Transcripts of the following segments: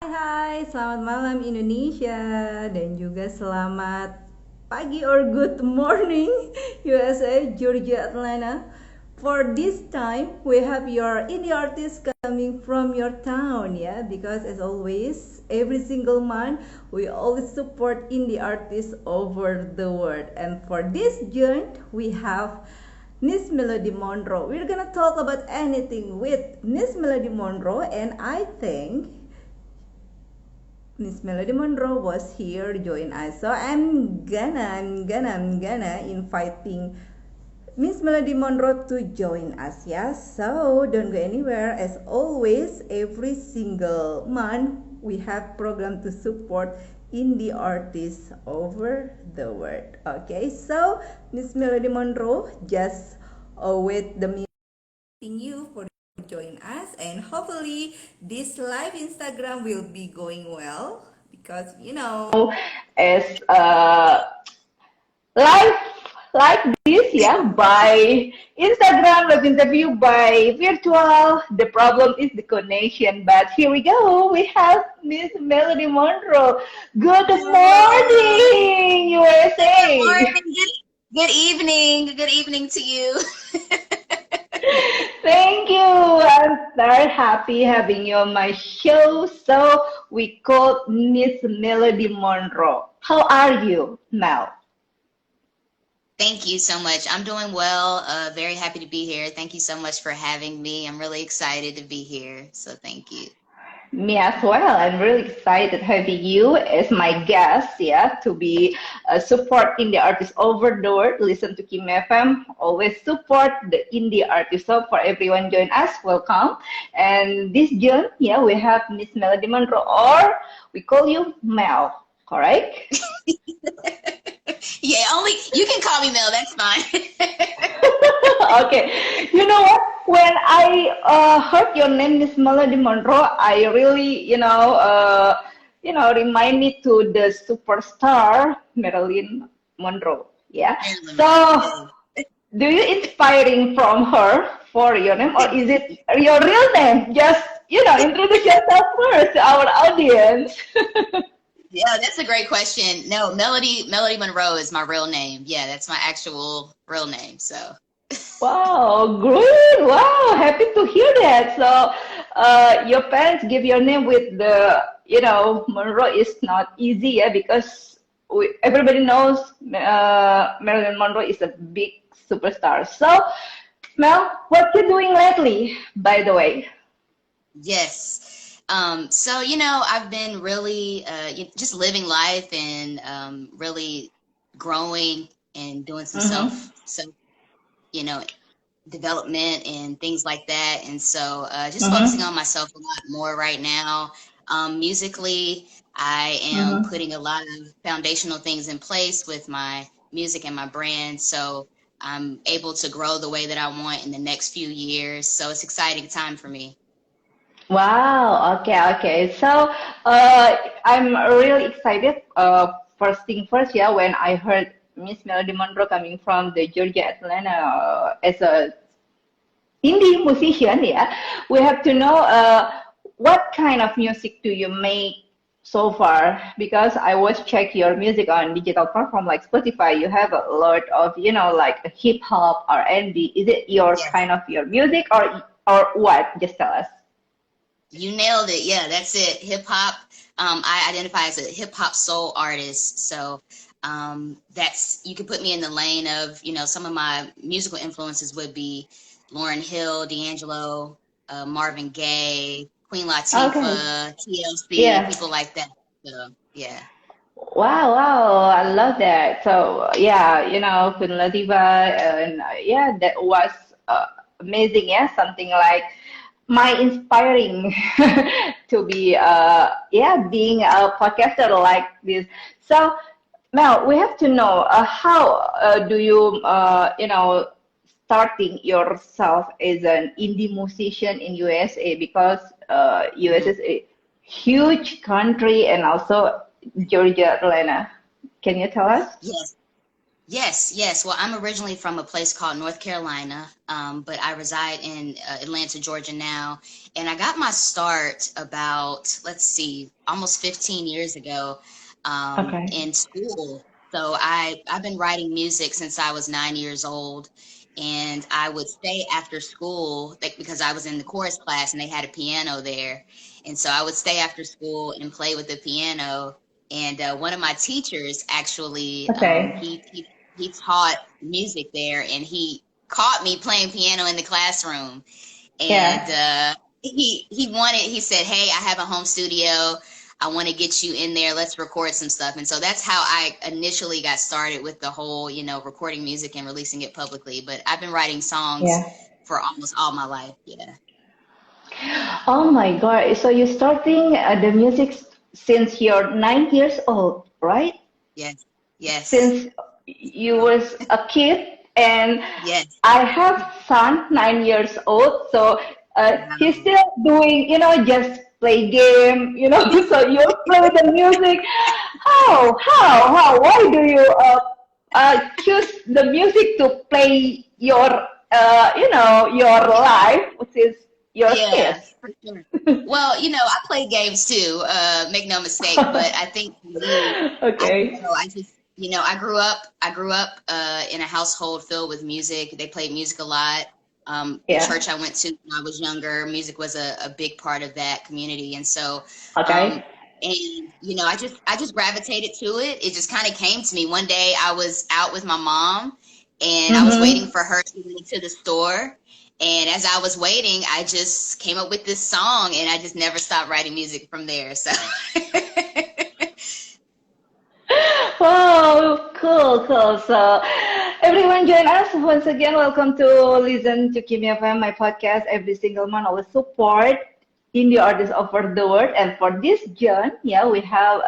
Hai, selamat malam Indonesia dan juga selamat pagi or good morning USA, Georgia, Atlanta. For this time, we have your indie artist coming from your town, yeah, because as always, every single month, we always support indie artists over the world. And for this joint, we have Miss Melody Monroe. We're gonna talk about anything with Miss Melody Monroe, and I think Miss Melody Monroe was here to join us. So I'm gonna inviting Miss Melody Monroe to join us. Yeah. So don't go anywhere. As always, every single month we have program to support indie artists over the world. Okay. So Miss Melody Monroe, just wait the meeting you for join us, and hopefully this live Instagram will be going well because As live like this, yeah, by Instagram, live interview by virtual. The problem is the connection, but here we go. We have Miss Melody Monroe. Good Hello. morning, Good USA. morning. Good evening. Good evening to you. Thank you. I'm very happy having you on my show. So we call Miss Melody Monroe. How are you, Mel? Thank you so much. I'm doing well. Very happy to be here. Thank you so much for having me. I'm really excited to be here. So thank you. Me as well. I'm really excited having you as my guest, yeah, to be supporting the artists over the world. Listen to Kimi FM. Always support the indie artists. So for everyone join us, welcome. And this June, yeah, we have Miss Melody Monroe, or we call you Mel, correct? Yeah, only you can call me Mel. That's fine. Okay. You know what? When I heard your name, Miss Melody Monroe, I really, remind me to the superstar Marilyn Monroe. Yeah. Marilyn Monroe. So, Yeah. do you inspiring from her for your name, or is it your real name? Just, introduce yourself first to our audience. Yeah, that's a great question. No, Melody Monroe is my real name. Yeah, that's my actual real name. So Wow, great. Wow, happy to hear that. So, your parents give your name with the, Monroe is not easy, yeah, because everybody knows Marilyn Monroe is a big superstar. So, Mel, what you doing lately, by the way? yes. So I've been really just living life and really growing and doing some Mm-hmm. self you know, development and things like that. And so just focusing Mm-hmm. on myself a lot more right now. Musically, I am Mm-hmm. putting a lot of foundational things in place with my music and my brand. So I'm able to grow the way that I want in the next few years. So it's exciting time for me. Wow. Okay. Okay. So, I'm really excited. First thing first, yeah, when I heard Miss Melody Monroe coming from the Georgia Atlanta as a indie musician, yeah, we have to know what kind of music do you make so far? Because I was check your music on digital platform like Spotify. You have a lot of like hip hop or R&B. Is it your Yes. kind of your music or what? Just tell us. You nailed it. Yeah, that's it. Hip hop. I identify as a hip hop soul artist. So that's you can put me in the lane of, some of my musical influences would be Lauryn Hill, D'Angelo, Marvin Gaye, Queen Okay. Latifah, TLC, Yeah. people like that. So yeah. Wow, wow, I love that. So, yeah, Queen Latifah, and yeah, that was amazing. Yeah, something like my inspiring to be, being a podcaster like this. So, Mel, we have to know how do you, starting yourself as an indie musician in USA because US Mhm. is a huge country and also Georgia, Atlanta. Can you tell us? Yes. Yes, yes. Well, I'm originally from a place called North Carolina, but I reside in Atlanta, Georgia now. And I got my start about, let's see, almost 15 years ago Okay. in school. So I've been writing music since I was 9 years old. And I would stay after school because I was in the chorus class and they had a piano there. And so I would stay after school and play with the piano. And one of my teachers actually, Okay. he taught music there, and he caught me playing piano in the classroom. And Yeah. he said, "Hey, I have a home studio. I want to get you in there. Let's record some stuff." And so that's how I initially got started with the whole, recording music and releasing it publicly. But I've been writing songs Yeah. for almost all my life. Yeah. Oh my God. So you're starting the music since you're 9 years old, right? Yes. Yes. Since you was a kid, and Yes. I have son 9 years old, so he's Wow. still doing, just play game, so you play with the music. How? Why do you choose the music to play your life, which is your Yeah, kids? for sure. Well, I play games too, make no mistake, but I think for me, I don't Okay. know, I grew up in a household filled with music. They played music a lot. The Yeah. church I went to when I was younger, music was a big part of that community. And so, um, Okay. and I just gravitated to it. It just kind of came to me. One day I was out with my mom and I was waiting Mm-hmm. for her to go to the store. And as I was waiting, I just came up with this song and I just never stopped writing music from there. So Oh, cool. So, everyone join us once again. Welcome to listen to Kimi FM, my podcast. Every single month, always support indie artists over the world. And for this June, yeah, we have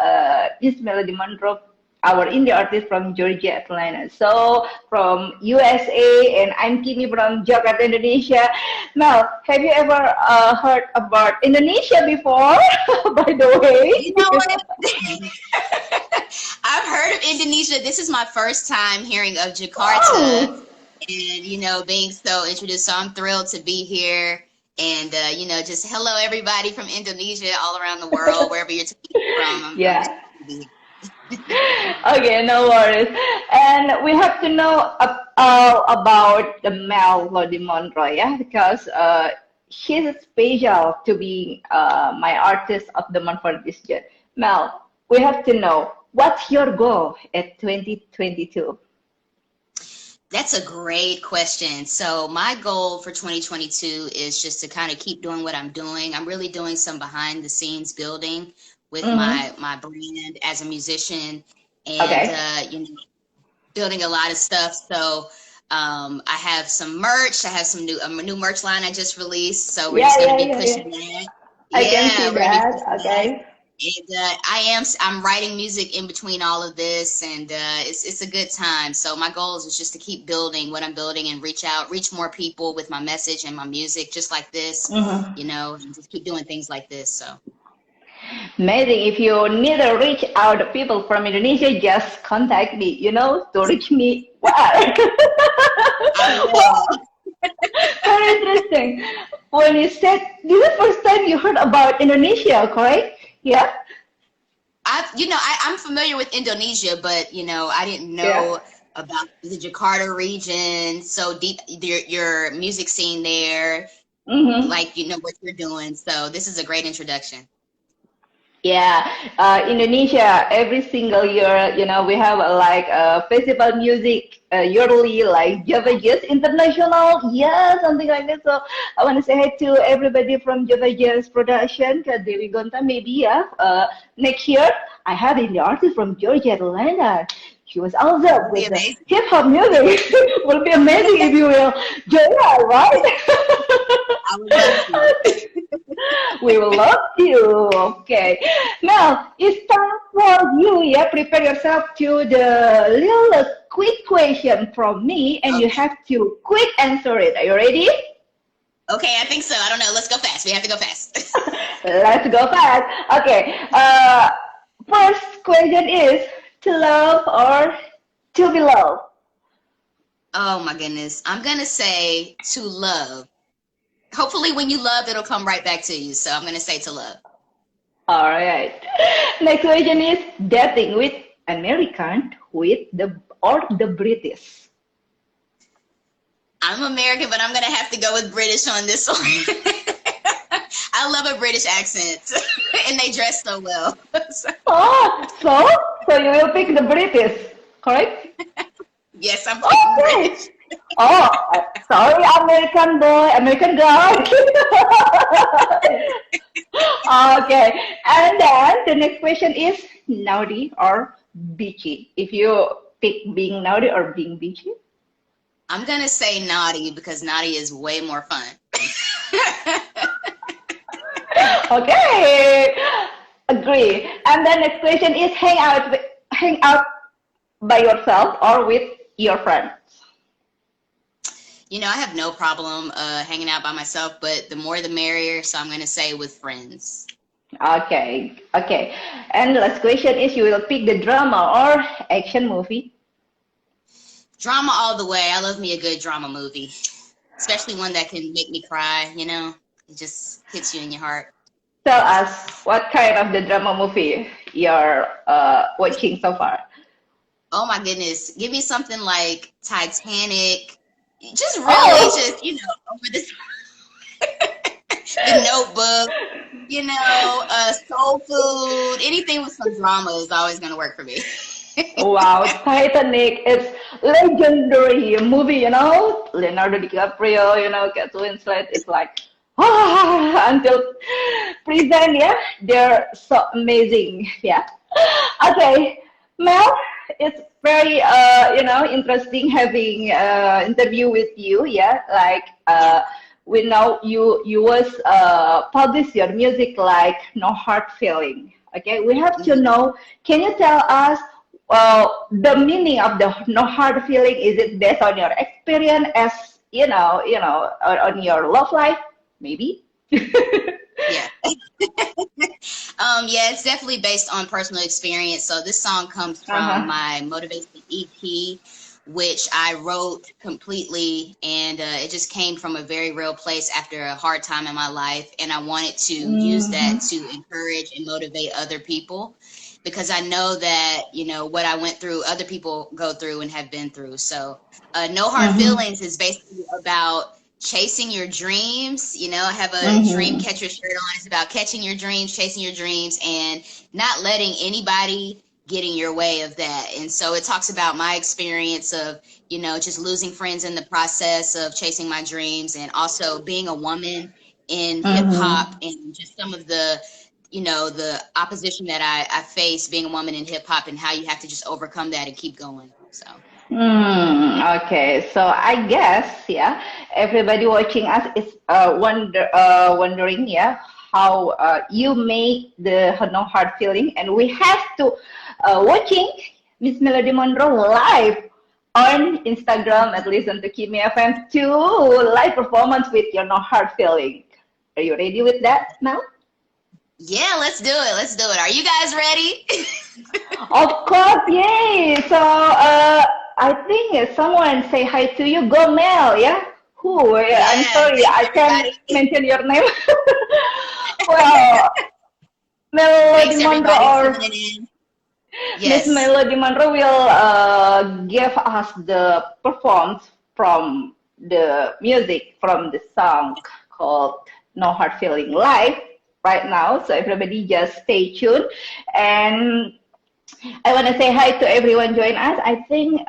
Ms.Melody Monroe, our indie artist from Georgia, Atlanta. So, from USA, and I'm Kimi from Jakarta, Indonesia. Mel, have you ever heard about Indonesia before? By the you know way. what? I've heard of Indonesia. This is my first time hearing of Jakarta Oh. and, being so introduced. So I'm thrilled to be here and, just hello everybody from Indonesia all around the world, wherever you're taking it from. I'm just Yeah. happy to be Okay, no worries. And we have to know about the Melody Monroe, yeah, because she's special to be my artist of the month for this year. Mel, we have to know what's your goal at 2022? That's a great question. So my goal for 2022 is just to kind of keep doing what I'm doing. I'm really doing some behind the scenes building with Mm-hmm. my brand as a musician and Okay. building a lot of stuff. So I have some merch. I have some new merch line I just released. So we're just Yeah, going to yeah, be yeah, yeah. pushing that. I can see Yeah, we're going to be that. pushing that. Okay. And I'm writing music in between all of this, and it's a good time. So my goal is just to keep building what I'm building and reach more people with my message and my music, just like this, Mm-hmm. and just keep doing things like this. So Amazing. If you need to reach out to people from Indonesia, just contact me, to reach me. Wow. I Well, will. very interesting. When you said, this is the first time you heard about Indonesia, correct? Yeah? I'm familiar with Indonesia, but I didn't Yeah. know about the Jakarta region so deep. Your music scene there, Mm-hmm. like what you're doing. So this is a great introduction. Yeah, Indonesia, every single year, we have like festival music yearly, like Java Jazz International, yeah, something like that. So I want to say hi to everybody from Java Jazz Production, Kak Dewi Gonta, maybe, yeah. Next year, I have an artist from Georgia, Atlanta. She was That also would be with the amazing. hip hop music. Will be amazing if you will join us, right? I would love to. We will love you. Okay. Now it's time for you. Yeah, prepare yourself to the little quick question from me, and you Okay. have to quick answer it. Are you ready? Okay, I think so. I don't know. Let's go fast. We have to go fast. Let's go fast. Okay. First question is to love or to be loved. Oh my goodness. I'm gonna say to love. Hopefully when you love, it'll come right back to you. So I'm gonna say to love. All right. Next question is dating with American with the or the British. I'm American, but I'm gonna have to go with British on this one. I love a British accent, and they dress so well. So, Oh, so you will pick the British, correct? yes, I'm picking Okay. British. Oh, sorry, American boy, American girl. Okay, and then the next question is naughty or beachy. If you pick being naughty or being beachy. I'm gonna say naughty because naughty is way more fun. Okay, agree. And then next question is hang out by yourself or with your friends. You know, I have no problem hanging out by myself, but the more the merrier. So I'm gonna say with friends. Okay, okay. And the last question is you will pick the drama or action movie. Drama all the way. I love me a good drama movie, especially one that can make me cry. You know, it just hits you in your heart. Tell us what kind of the drama movie you're watching so far. Oh my goodness, give me something like Titanic. Just really, Oh, just over this. The Notebook. Soul Food. Anything with some drama is always gonna work for me. wow, Titanic. It's legendary movie, Leonardo DiCaprio, Kate Winslet. It's like, until present, yeah, they're so amazing, yeah. Okay, Mel, it's very, interesting having interview with you, yeah. Like, Yeah. we know you was publish your music like no hard feeling. Okay, we have to Mhm. know. Can you tell us the meaning of the no hard feeling? Is it based on your experience as on your love life, maybe? Yeah. Yeah, it's definitely based on personal experience. So this song comes from Uh-huh. my motivation EP, which I wrote completely, and it just came from a very real place after a hard time in my life, and I wanted to use that Mm-hmm. to encourage and motivate other people because I know that what I went through, other people go through and have been through. So, no hard Mm-hmm. feelings is basically about chasing your dreams. I have a dream Mm-hmm. catcher shirt on. It's about catching your dreams, chasing your dreams, and not letting anybody get in your way of that. And so it talks about my experience of, just losing friends in the process of chasing my dreams, and also being a woman in hip hop, Mm-hmm. and just some of the opposition that I face being a woman in hip hop, and how you have to just overcome that and keep going. So, Okay, so I guess, yeah, everybody watching us is wondering, yeah, how you make the no hard feeling, and we have to watching Miss Melody Monroe live on Instagram at Listen to Kimi FM to live performance with your no hard feeling. Are you ready with that now? yeah, let's do it. Let's do it. Are you guys ready? Of course, yay! So, I think someone say hi to you. Go Mel, yeah? Who? I'm Yeah, sorry, thank you, I can't everybody. mention your name. Well, Melody Thanks, Monroe everybody, or tuning in. Miss Yes. Melody Monroe will give us the performance from the music from the song called No Hard Feeling live right now. So everybody just stay tuned. And I want to say hi to everyone join us. I think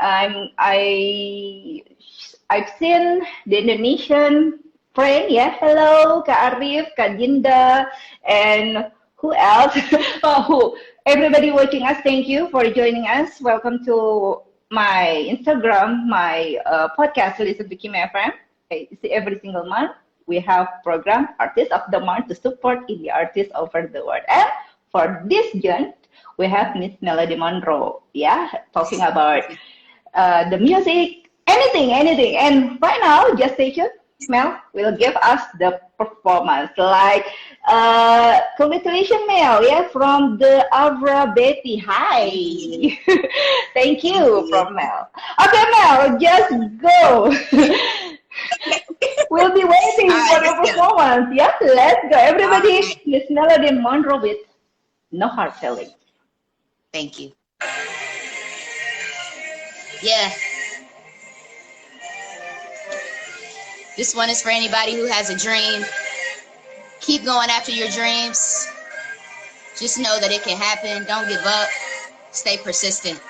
I've seen the Indonesian friend. Yeah, hello, Kak Arif, Kak Jinda, and who else? Oh, who? Everybody watching us, thank you for joining us. Welcome to my Instagram, my podcast, Listen to Kimi FM. Okay, see every single month we have program Artist of the Month to support indie artists over the world. And for this June, we have Miss Melody Monroe, yeah, talking about the music, anything. And right now, just stay tuned. Mel will give us the performance. Like, congratulations, Mel, yeah, from the Avra Betty. Hi. Thank Thank you you. from Mel. Okay, Mel, just go. We'll be All waiting right, for your let's go. performance. Yeah, let's go. All right, Everybody, Miss Melody Monroe with No Hard Feelings. thank you. Yeah, this one is for anybody who has a dream. Keep going after your dreams. Just know that it can happen. Don't give up. Stay persistent.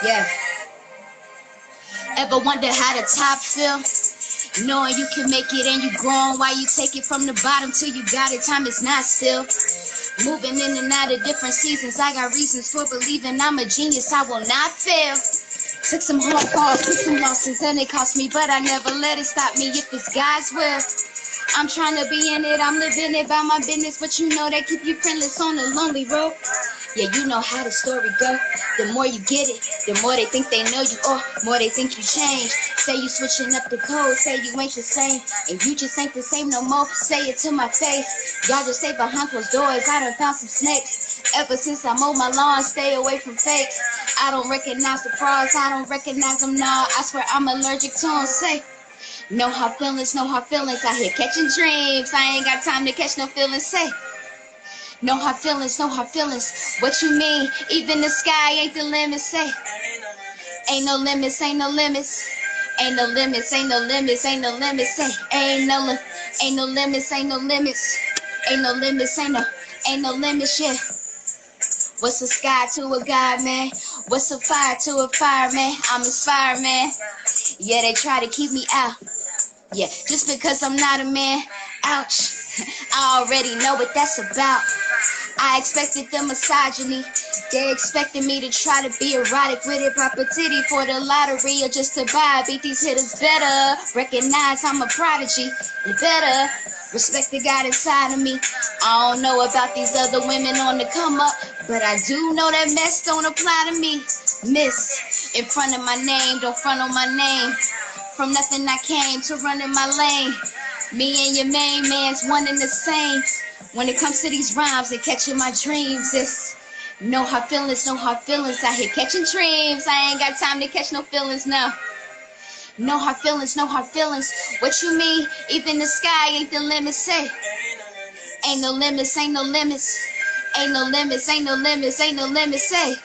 Yeah. Ever wonder how the top feel? Knowing you can make it and you growing while you take it from the bottom till you got it. Time is not still. Moving in and out of different seasons. I got reasons for believing I'm a genius. I will not fail. Took some hard falls, took some losses, and it cost me, but I never let it stop me if it's God's will. I'm trying to be in it, I'm living it by my business, but you know that keep you friendless on a lonely road. Yeah, you know how the story go. The more you get it, the more they think they know you, or more they think you change. Say you switching up the code, say you ain't the same, and you just ain't the same no more. Say it to my face. Y'all just say behind closed doors, I done found some snakes. Ever since I mowed my lawn, stay away from fakes. I don't recognize the frauds, I don't recognize them now. I swear I'm allergic to them. Say, no hard feelings, no hard feelings. I here catching dreams. I ain't got time to catch no feelings. Say, no hard feelings, no hard feelings. What you mean? Even the sky ain't the limit. Say, ain't no limits, ain't no limits. Ain't no limits, ain't no limits, ain't no limits. Say, ain't no limits, ain't no limits. Ain't no limits, ain't no limits, yeah. What's a sky to a god, man? What's a fire to a fireman? I'm inspired, man. Yeah, they try to keep me out. Yeah, just because I'm not a man. Ouch. I already know what that's about. I expected the misogyny. They expected me to try to be erotic with it, proper titty for the lottery or just to buy. Beat these hitters better. Recognize I'm a prodigy. You better respect the God inside of me. I don't know about these other women on the come up, but I do know that mess don't apply to me. Miss in front of my name, don't front on my name. From nothing I came to running my lane. Me and your main man's one and the same. When it comes to these rhymes and catching my dreams, it's no hard feelings, no hard feelings. I here catching dreams. I ain't got time to catch no feelings now. No hard feelings, no hard feelings. What you mean? Even the sky ain't the limit. Say, ain't no limits, ain't no limits. Ain't no limits, ain't no limits, ain't no limits. Say,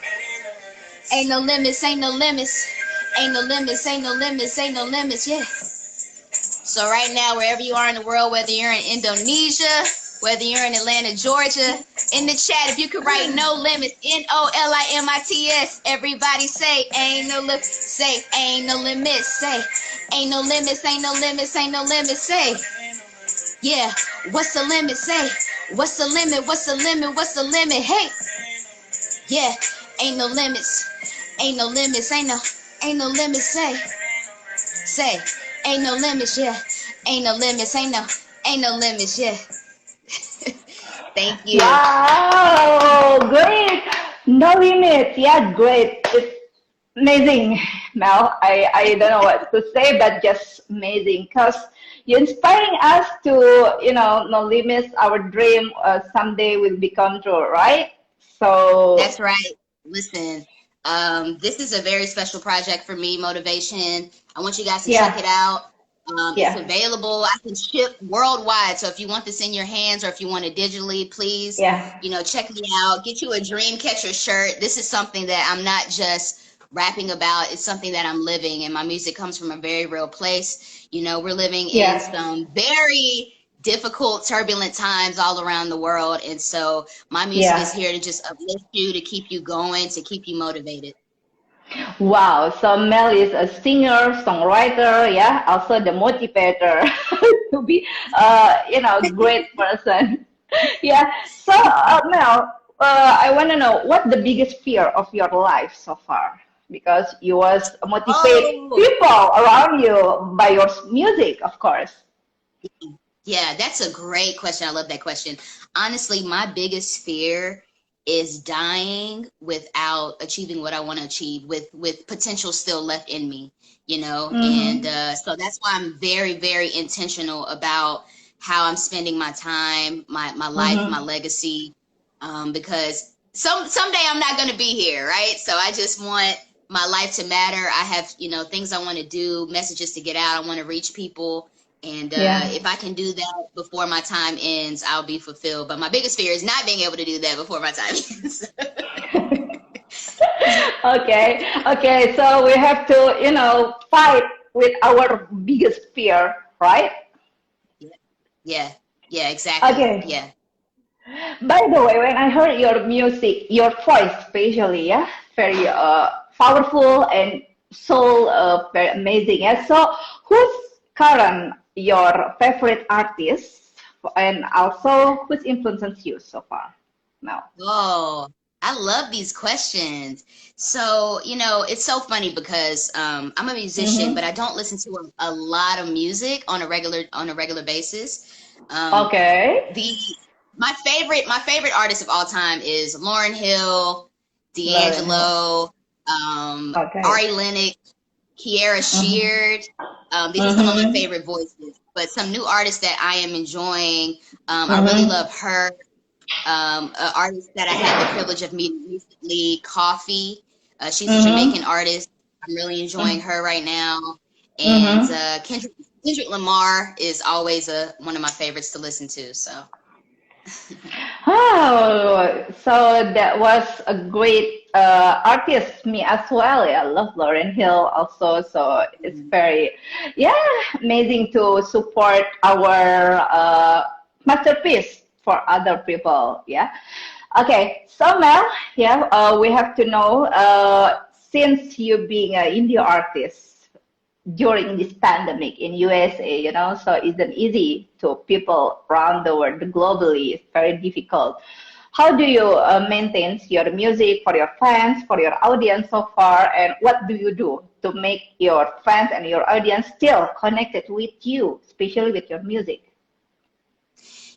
ain't no limits, ain't no limits. Ain't no limits, ain't no limits, ain't no limits, yeah. So right now, wherever you are in the world, whether you're in Indonesia, whether you're in Atlanta, Georgia, in the chat, if you could write no limits, NOLIMITS, everybody say, ain't no limits, say, ain't no limits, say, ain't no limits, ain't no limits, ain't no limits, say, yeah, what's the limit, say, what's the limit, what's the limit, what's the limit, hey, yeah, ain't no limits, ain't no limits, ain't no limits, say, ain't no limits, yeah, ain't no limits, ain't no limits, yeah. Thank you. Wow, great. No limits. Yeah, great. It's amazing, Mel. I don't know what to say, but just amazing because you're inspiring us to, no limits. Our dream someday will become true, right? That's So, right. Listen, this is a very special project for me, Motivation. I want you guys to check yeah, it out. It's yeah, available. I can ship worldwide. So if you want this in your hands or if you want it digitally, please, yeah, check me out. Get you a Dream Catcher shirt. This is something that I'm not just rapping about. It's something that I'm living, and my music comes from a very real place. We're living in yeah. some very difficult, turbulent times all around the world. And so my music is Yeah. here to just uplift you, to keep you going, to keep you motivated. Wow. So Mel is a singer, songwriter, yeah, also the motivator to be, great person. Yeah. So Mel, I want to know what the biggest fear of your life so far, because you was motivate Oh, people around you by your music, of course. yeah, that's a great question. I love that question. Honestly, my biggest fear is dying without achieving what I want to achieve, with potential still left in me, you know. And so that's why I'm very, very intentional about how I'm spending my time, my life, my legacy, because someday I'm not going to be here, right? So I just want my life to matter. I have, you know, things I want to do, messages to get out. I want to reach people. And if I can do that before my time ends, I'll be fulfilled. But my biggest fear is not being able to do that before my time ends. Okay. So we have to, you know, fight with our biggest fear, right? Yeah, exactly. Okay. Yeah. By the way, when I heard your music, your voice especially, yeah, very powerful and so very amazing. Yeah. So who's current your favorite artist, and also who's influences you so far now? Oh, I love these questions. So, you know, it's so funny because I'm a musician, but I don't listen to a lot of music on a regular basis. Okay. My favorite artist of all time is Lauryn Hill, Lauren Hill. D'Angelo, Okay. Ari Lennox, Kiera Mm-hmm. Sheard. These are some of my Mm-hmm. favorite voices. But some new artists that I am enjoying, I really Mm-hmm. love her. An artist that I had the privilege of meeting recently, Coffee. She's a Jamaican Mm-hmm. artist. I'm really enjoying her right now. And Mm-hmm. Kendrick Lamar is always one of my favorites to listen to. So. Oh, so that was a great artist, me as well. Yeah, I love Lauryn Hill also. So it's very, yeah, amazing to support our masterpiece for other people. Yeah. Okay, so Mel, yeah, we have to know since you being an indie artist during this pandemic in USA, you know, so it isn't easy to people around the world globally. It's very difficult. How do you maintain your music for your fans, for your audience so far, and what do you do to make your fans and your audience still connected with you, especially with your music?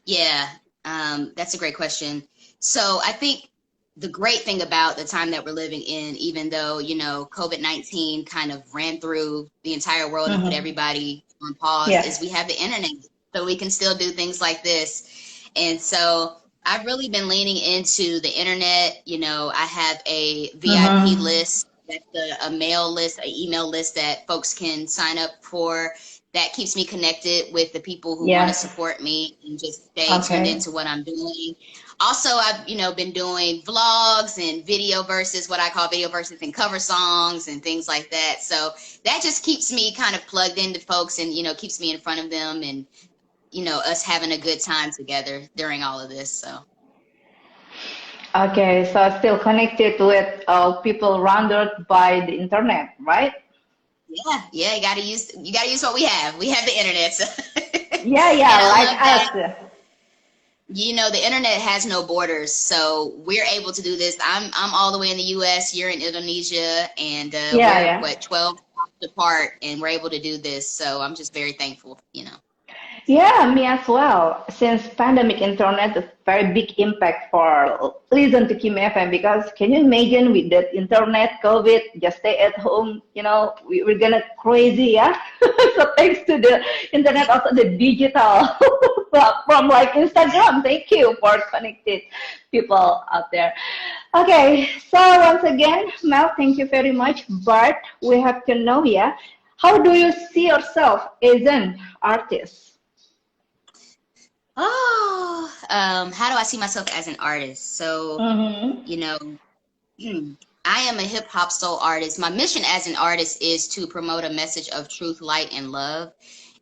Yeah, that's a great question. So I think the great thing about the time that we're living in, even though, you know, COVID-19 kind of ran through the entire world and put Mm-hmm. everybody on pause, Yeah. is we have the internet. So we can still do things like this. And so I've really been leaning into the internet. You know, I have a VIP Mm-hmm. list. That's a mail list, an email list that folks can sign up for, that keeps me connected with the people who want to Yeah. support me and just stay tuned Okay. into what I'm doing. Also, I've, you know, been doing vlogs and video verses, what I call video verses, and cover songs and things like that. So that just keeps me kind of plugged into folks and, you know, keeps me in front of them, and, you know, us having a good time together during all of this. So Okay, so still connected with people surrounded by the internet, right? yeah, you gotta use what we have. We have the internet. So. Yeah, And yeah, I like love that. us. You know, the internet has no borders, so we're able to do this. I'm all the way in the U.S. You're in Indonesia, and Yeah, we're yeah. 12 hours apart, and we're able to do this. So I'm just very thankful. You know. Yeah, me as well. Since pandemic internet is very big impact for listen to Kimi FM, because can you imagine with that internet, COVID, just stay at home, you know, we're gonna crazy, yeah? So thanks to the internet, also the digital from like Instagram. Thank you for connected people out there. Okay, so once again, Mel, thank you very much. But we have to know, yeah, how do you see yourself as an artist? Oh, how do I see myself as an artist? So, Mm-hmm. you know, I am a hip hop soul artist. My mission as an artist is to promote a message of truth, light, and love.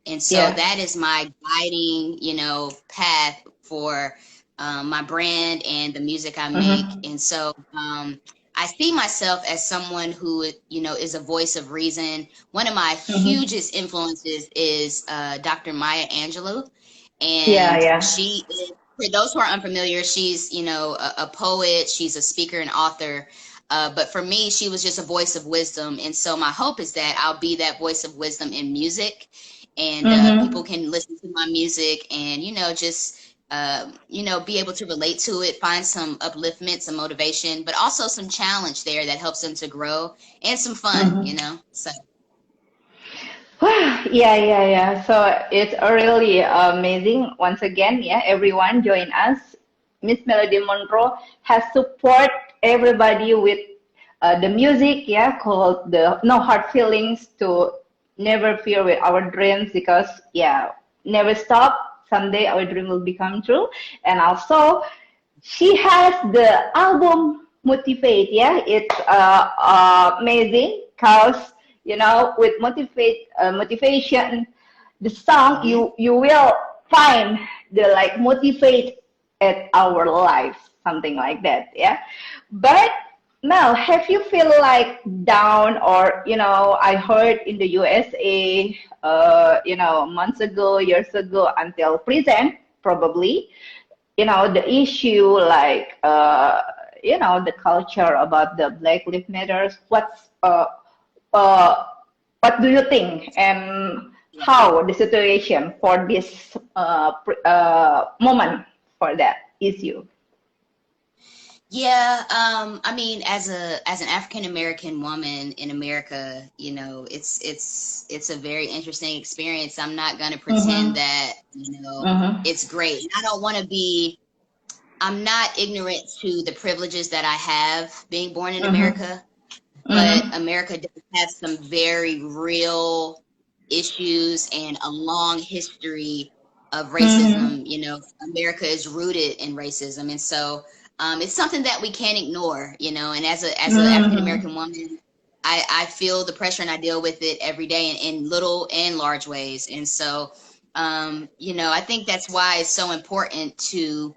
And so Yeah. that is my guiding, you know, path for my brand and the music I make. Mm-hmm. And so I see myself as someone who, you know, is a voice of reason. One of my Mm-hmm. hugest influences is Dr. Maya Angelou. Yeah, And yeah. she is, for those who are unfamiliar, she's, you know, a poet, she's a speaker and author. But for me, she was just a voice of wisdom. And so my hope is that I'll be that voice of wisdom in music, and people Mm-hmm. can listen to my music and, you know, just be able to relate to it, find some upliftment, some motivation, but also some challenge there that helps them to grow and some fun, so. Wow, yeah. So it's really amazing. Once again, yeah, everyone join us. Miss Melody Monroe has support everybody with the music, yeah, called the No Hard Feelings to never fear with our dreams because, yeah, never stop. Someday our dream will become true. And also, she has the album Motivate, yeah, it's amazing because with motivation, the song Mhm. you will find the like motivate at our lives, something like that, yeah. But Mel, have you feel like down or I heard in the USA, months ago, years ago, until present, probably, the issue like the culture about the Black Lives Matters. Uh, what do you think and how the situation for this moment for that issue? Yeah, I mean, as an African American woman in America, it's a very interesting experience. I'm not gonna pretend Mm-hmm. that, Mm-hmm. it's great. I don't want to be. I'm not ignorant to the privileges that I have being born in Mm-hmm. America, but Mm-hmm. America does have some very real issues and a long history of Mm-hmm. racism. America is rooted in racism, and so it's something that we can't ignore. And as a African Mm-hmm. American woman, I feel the pressure and I deal with it every day in little and large ways. And so, I think that's why it's so important to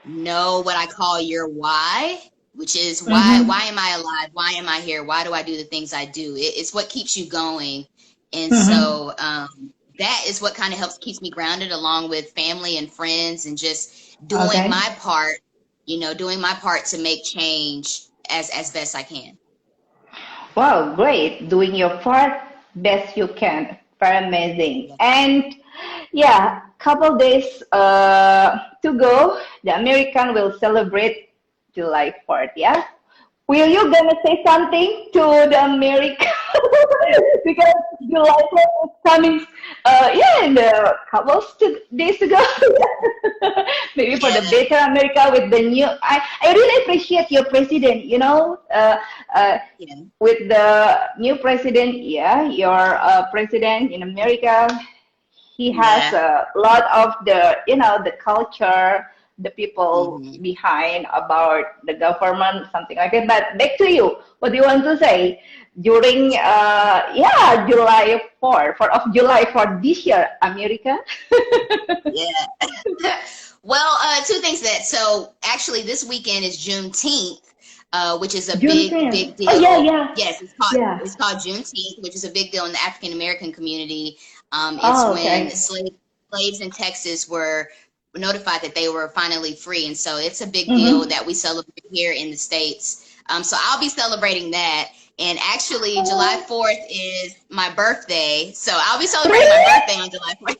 know what I call your why, which is why Mm-hmm. am I alive? Why am I here? Why do I do the things I do? It's what keeps you going. And Mm-hmm. so that is what kind of helps keeps me grounded along with family and friends and just Okay. doing my part to make change as best I can. Wow, great. Doing your part best you can. Very amazing. And yeah, couple days to go, the American will celebrate July 4th, yeah? Will you gonna say something to the American? Because July 4th is coming, yeah, in a couple days ago. Maybe for the Yeah. better America with the new. I really appreciate your president. Uh, Yeah. with the new president, yeah, your president in America, he has Yeah. a lot of the culture, the people Hmm. behind about the government, something like that. But back to you, what do you want to say during yeah, July 4th of July for this year, America? Yeah. Well, two things that so actually this weekend is Juneteenth, which is a big, Juneteenth. big Oh yeah, deal. yeah, Yes, yeah. it's called Juneteenth, which is a big deal in the African American community. It's Oh, when okay. slaves in Texas were notified that they were finally free, and so it's a big deal Mm-hmm. that we celebrate here in the States. So I'll be celebrating that. And actually, July Oh, 4th is my birthday, so I'll be celebrating my really? birthday on July 4th.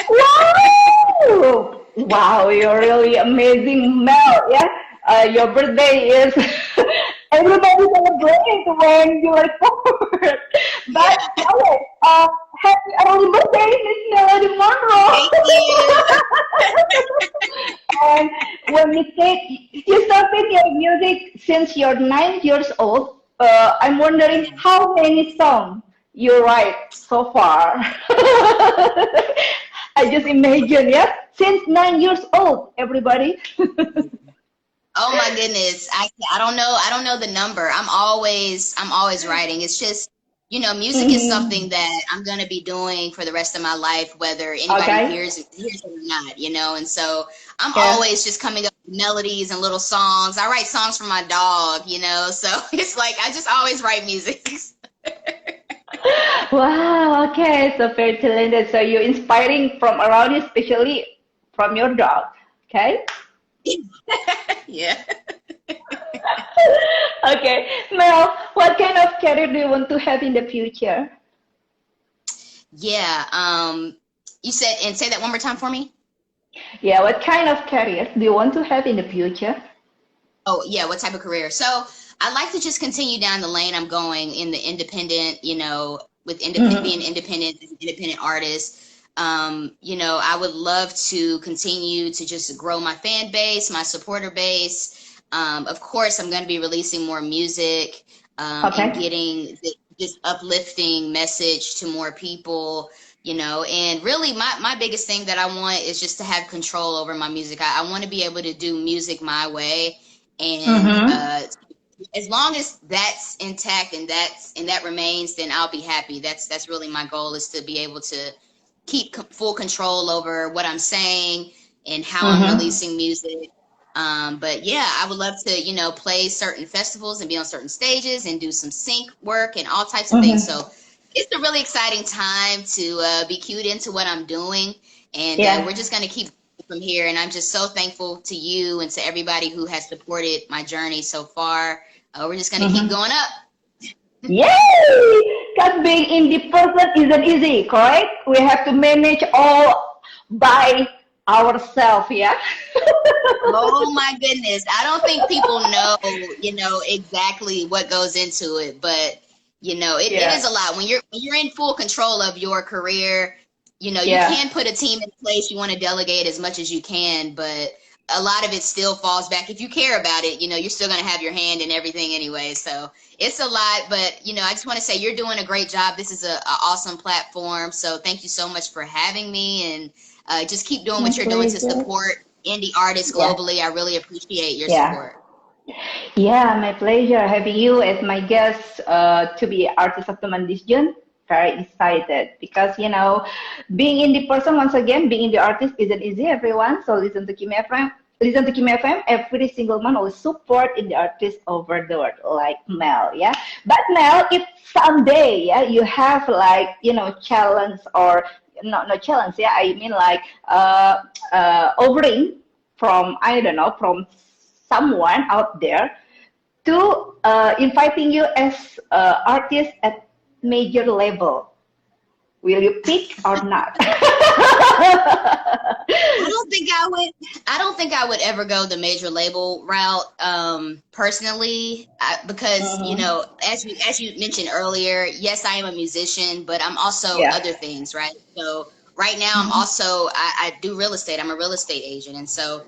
Wow! Wow, you're really amazing, Mel. Yeah, your birthday is everybody celebrate when you are born. But Yeah. okay, happy early birthday, Miss Melody Monroe. Thank you. And when you started your music since you're 9 years old, I'm wondering Yeah. how many songs you write so far. I just imagine, yeah, since 9 years old, everybody. Oh my goodness. I don't know. I don't know the number. I'm always writing. It's just, music is something Mhm. that I'm gonna be doing for the rest of my life, whether anybody Okay. hears it or not. And so I'm Yeah. always just coming up with melodies and little songs. I write songs for my dog. So it's like I just always write music. Wow. Okay. So very talented. So you're inspiring from around you, especially from your dog. Okay. Yeah. Okay. Mel, what kind of career do you want to have in the future? Yeah. You said and say that one more time for me. Yeah, what kind of career do you want to have in the future? Oh, yeah, what type of career? So I like to just continue down the lane I'm going in the independent, with being Mhm. independent, as an independent artist. I would love to continue to just grow my fan base, my supporter base. Of course, I'm going to be releasing more music, and Okay. getting this uplifting message to more people. And really my biggest thing that I want is just to have control over my music. I want to be able to do music my way, and Mm-hmm. as long as that's intact and that remains, then I'll be happy. That's really my goal, is to be able to keep full control over what I'm saying and how I'm Mm-hmm. releasing music. But yeah, I would love to, play certain festivals and be on certain stages and do some sync work and all types of things. Mm-hmm. So it's a really exciting time to be cued into what I'm doing, and we're Yeah. just going to keep from here. And I'm just so thankful to you and to everybody who has supported my journey so far. We're just going to keep Mm-hmm. going up. Yay! Because being indie person isn't easy, correct? We have to manage all by ourselves, yeah? Oh my goodness. I don't think people know, exactly what goes into it, but it is Yeah. a lot. When you're in full control of your career, you Yeah. can put a team in place. You want to delegate as much as you can, but a lot of it still falls back. If you care about it, you're still going to have your hand in everything anyway. So it's a lot, but I just want to say you're doing a great job. This is a awesome platform. So thank you so much for having me, and just keep doing My what you're doing to pleasure. support indie artists Yeah. globally. I really appreciate your Yeah. support. Yeah, my pleasure having you as my guest to be Artist of the Month this June. Very excited because being indie person once again, being indie artist isn't easy, everyone. So listen to Kimi FM. Listen to Kimi FM every single month. Always support indie artists over the world, like Mel. Yeah, but Mel, if someday, yeah, you have like challenge or not challenge. Yeah, I mean like offering from I don't know from someone out there to inviting you as artist at major level. Will you pick or not? I don't think I would. I don't think I would ever go the major label route, personally, because Mhm. as you mentioned earlier, yes, I am a musician, but I'm also Yeah. other things, right? So right now, Mhm. I do real estate. I'm a real estate agent, and so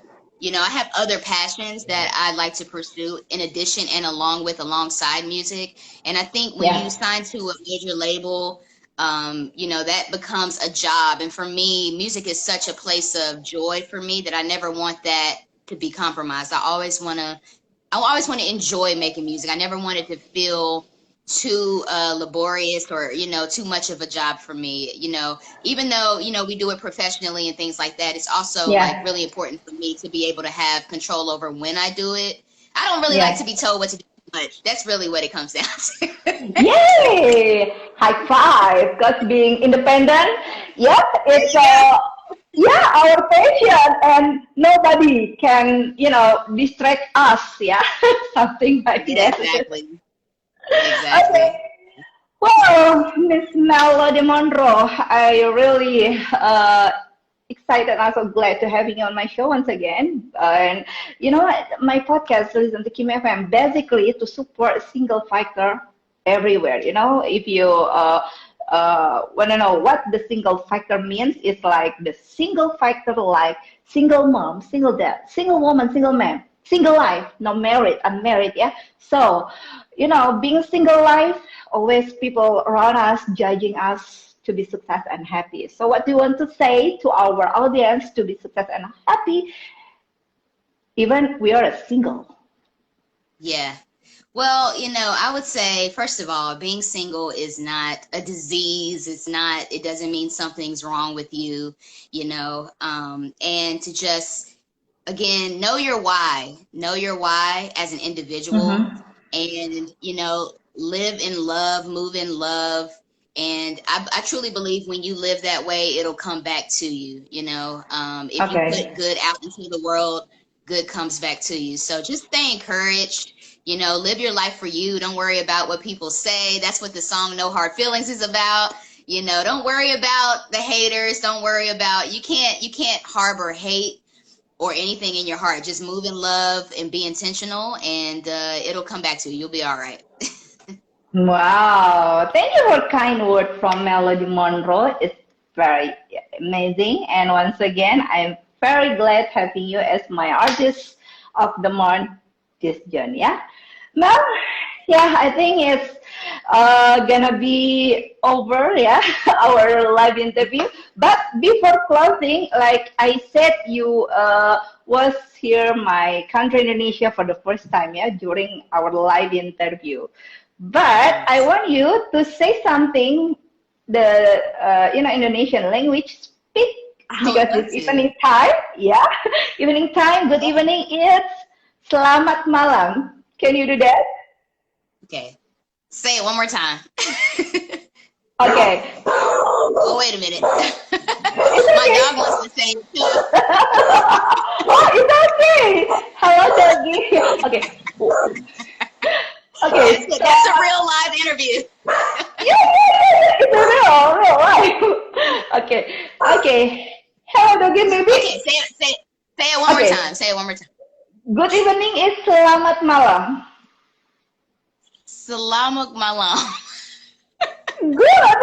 I have other passions that I'd like to pursue in addition and alongside music. And I think when you Yeah. sign to a major label, that becomes a job. And for me, music is such a place of joy for me that I never want that to be compromised. I always want to enjoy making music. I never want it to feel too laborious or too much of a job for me. Even though we do it professionally and things like that, it's also like Yeah. really important for me to be able to have control over when I do it. I don't really like to Yeah. be told what to do much. That's really what it comes down to. Yay! High five! Because being independent, yeah, There it's you go. yeah our passion, and nobody can distract us. Yeah, something like Yeah, that. exactly. Okay. Exactly. Well, Miss Melody Monroe, I really excited and so glad to having you on my show once again. And you know what? My podcast, Listen to Kimi FM, basically to support single fighter everywhere. If you want to know what the single fighter means, it's like the single fighter, like single mom, single dad, single woman, single man, single life, not married, unmarried. Yeah. So, being single life, always people around us judging us to be success and happy. So what do you want to say to our audience to be success and happy, even we are single? Yeah. Well, I would say, first of all, being single is not a disease. It doesn't mean something's wrong with you, and to just, again, know your why as an individual, Mm-hmm. and, live in love, move in love. And I truly believe when you live that way, it'll come back to you, if you put Okay. good out into the world, good comes back to you. So just stay encouraged, live your life for you. Don't worry about what people say. That's what the song No Hard Feelings is about. You know, don't worry about the haters. Don't worry about you can't harbor hate or anything in your heart. Just move in love and be intentional, and it'll come back to you. You'll be all right. Wow, thank you for kind word from Melody Monroe. It's very amazing. And once again, I'm very glad having you as my artist of the month this June. Yeah. Well, yeah, I think it's gonna be over. Yeah, our live interview. But before closing, like I said, you was here my country Indonesia for the first time. Yeah, during our live interview. But I Yes. want you to say something the Indonesian language speak I would because love it's to. evening time. Yeah, evening time. Good evening. It's selamat malam. Can you do that? Okay. Say it one more time. Okay, Oh, wait a minute. it's My okay. dog wants to say it too. Oh, it's okay. Hello, doggy. Okay, okay. That's it. That's a real live interview. Yeah, it's a real life. Okay, okay. Hello, doggy, Okay, baby. say it one more Okay. time. Say it one more time. Good evening is selamat malam. Selamat malam. Good.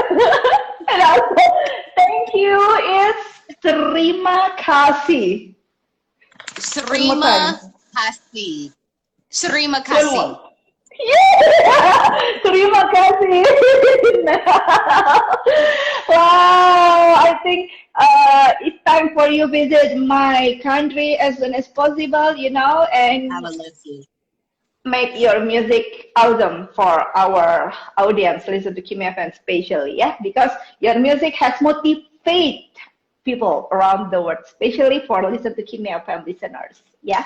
And also, thank you is terima kasih. One more time. Terima kasih. Terima One kasih. more. Yeah. Terima kasih. Wow. I think it's time for you visit my country as soon as possible, I and would love to. make your music awesome for our audience. Listen to Kimi FM especially, yeah, because your music has motivated people around the world, especially for listen to Kimi FM listeners. Yeah.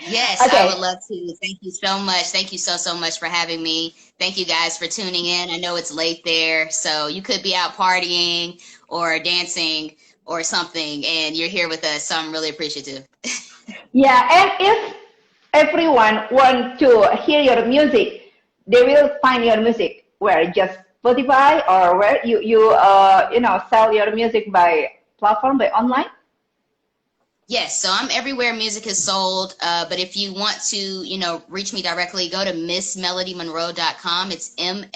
Yes, I would Okay. love to. Thank you so much. Thank you so much for having me. Thank you guys for tuning in. I know it's late there, so you could be out partying or dancing or something, and you're here with us. So I'm really appreciative. Yeah, and if everyone want to hear your music, they will find your music where just Spotify or where you sell your music by platform by online. Yes, so I'm everywhere music is sold. But if you want to, reach me directly, go to MissMelodyMonroe.com. It's Mm-hmm.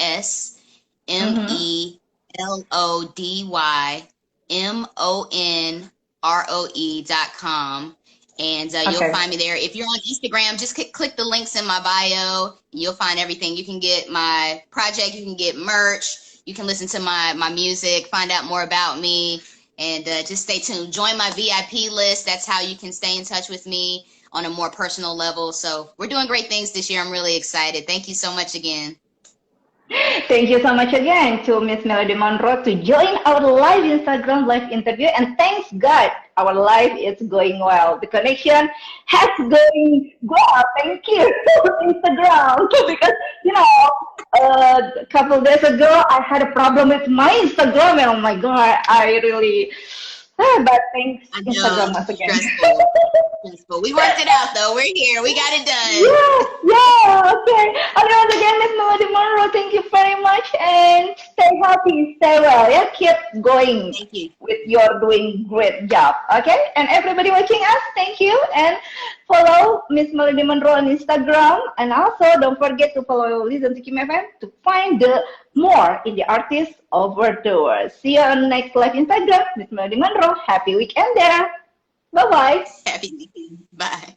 MSMelodyMonroe.com. And you'll Okay. find me there. If you're on Instagram, just click the links in my bio. You'll find everything. You can get my project, you can get merch, you can listen to my music, find out more about me, and just stay tuned. Join my VIP list. That's how you can stay in touch with me on a more personal level. So we're doing great things this year. I'm really excited. Thank you so much again. Thank you so much again to Miss Melody Monroe to join our live Instagram live interview. And thanks God, our live is going well. The connection has going well. Thank you, Instagram. Because, a couple days ago, I had a problem with my Instagram. And oh my God, I really, but thanks, I know, Instagram once again. stressful. Stressful. We worked it out though. We're here. We got it done. Yeah, yeah, okay. And once again, Miss Melody Monroe, thank you very much and stay healthy, stay well. Yeah, keep going Thank you. with your doing great job. Okay? And everybody watching us, thank you. And follow Miss Melody Monroe on Instagram. And also don't forget to follow Listen to Kim FM to find the more in the artists over the world. See you on next live Instagram. Miss Melody Monroe. Happy weekend there. Bye bye. Happy weekend. Bye.